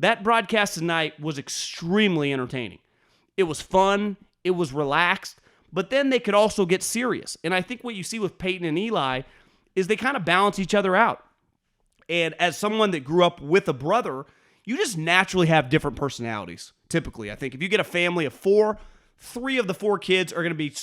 That broadcast tonight was extremely entertaining. It was fun. It was relaxed. But then they could also get serious. And I think what you see with Peyton and Eli is they kind of balance each other out. And as someone that grew up with a brother, you just naturally have different personalities, typically. I think if you get a family of 4, 3 of the 4 kids are going to be,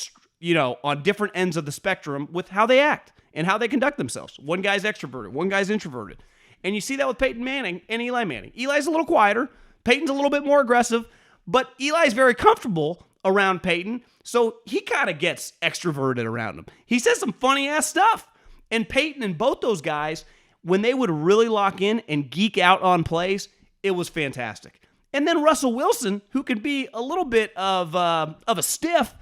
on different ends of the spectrum with how they act and how they conduct themselves. One guy's extroverted, one guy's introverted. And you see that with Peyton Manning and Eli Manning. Eli's a little quieter. Peyton's a little bit more aggressive. But Eli's very comfortable around Peyton, so he kind of gets extroverted around him. He says some funny-ass stuff. And Peyton and both those guys, when they would really lock in and geek out on plays, it was fantastic. And then Russell Wilson, who can be a little bit of a stiff,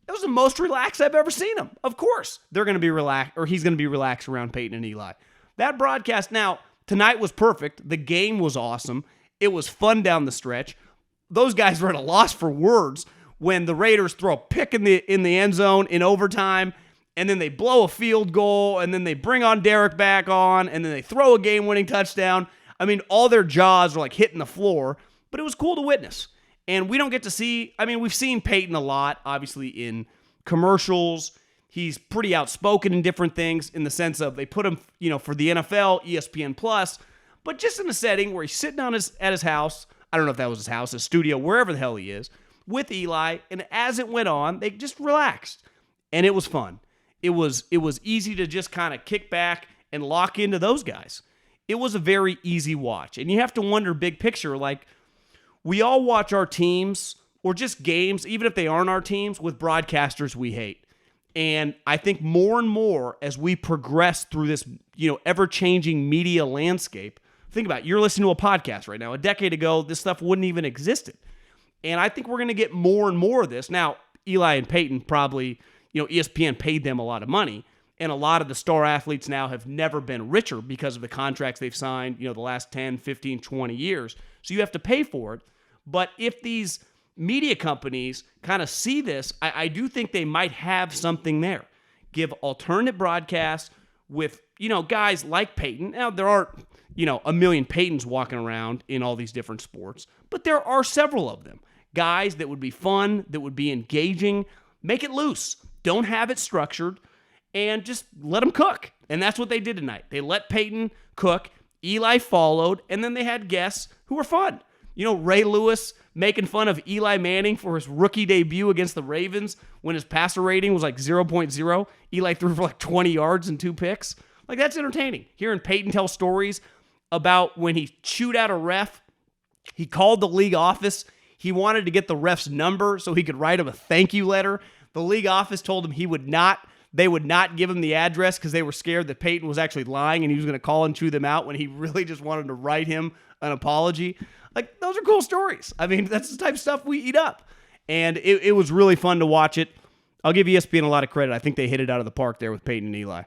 it was the most relaxed I've ever seen him. Of course, they're going to be relaxed, or he's going to be relaxed around Peyton and Eli. That broadcast now, tonight was perfect. The game was awesome. It was fun down the stretch. Those guys were at a loss for words when the Raiders throw a pick in the end zone in overtime, and then they blow a field goal, and then they bring on Derek back on, and then they throw a game-winning touchdown. I mean, all their jaws were like hitting the floor, but it was cool to witness. And we don't get to see, we've seen Peyton a lot, obviously, in commercials. He's pretty outspoken in different things in the sense of they put him, for the NFL, ESPN+, but just in a setting where he's sitting at his house. I don't know if that was his house, his studio, wherever the hell he is, with Eli. And as it went on, they just relaxed. And it was fun. It was easy to just kind of kick back and lock into those guys. It was a very easy watch. And you have to wonder big picture, like, we all watch our teams or just games, even if they aren't our teams, with broadcasters we hate. And I think more and more as we progress through this, ever-changing media landscape, think about it, you're listening to a podcast right now. A decade ago, this stuff wouldn't even existed. And I think we're going to get more and more of this. Now, Eli and Peyton probably, ESPN paid them a lot of money. And a lot of the star athletes now have never been richer because of the contracts they've signed, the last 10, 15, 20 years. So you have to pay for it. But if these media companies kind of see this, I do think they might have something there. Give alternate broadcasts with, guys like Peyton. Now, there aren't, a million Peytons walking around in all these different sports, but there are several of them. Guys that would be fun, that would be engaging. Make it loose. Don't have it structured, and just let them cook. And that's what they did tonight. They let Peyton cook. Eli followed, and then they had guests who were fun. Ray Lewis making fun of Eli Manning for his rookie debut against the Ravens when his passer rating was like 0.0. Eli threw for like 20 yards and 2 picks. Like, that's entertaining. Hearing Peyton tell stories about when he chewed out a ref, he called the league office. He wanted to get the ref's number so he could write him a thank you letter. The league office told him they would not give him the address because they were scared that Peyton was actually lying and he was going to call and chew them out when he really just wanted to write him an apology. Like, those are cool stories. That's the type of stuff we eat up. And it was really fun to watch it. I'll give ESPN a lot of credit. I think they hit it out of the park there with Peyton and Eli.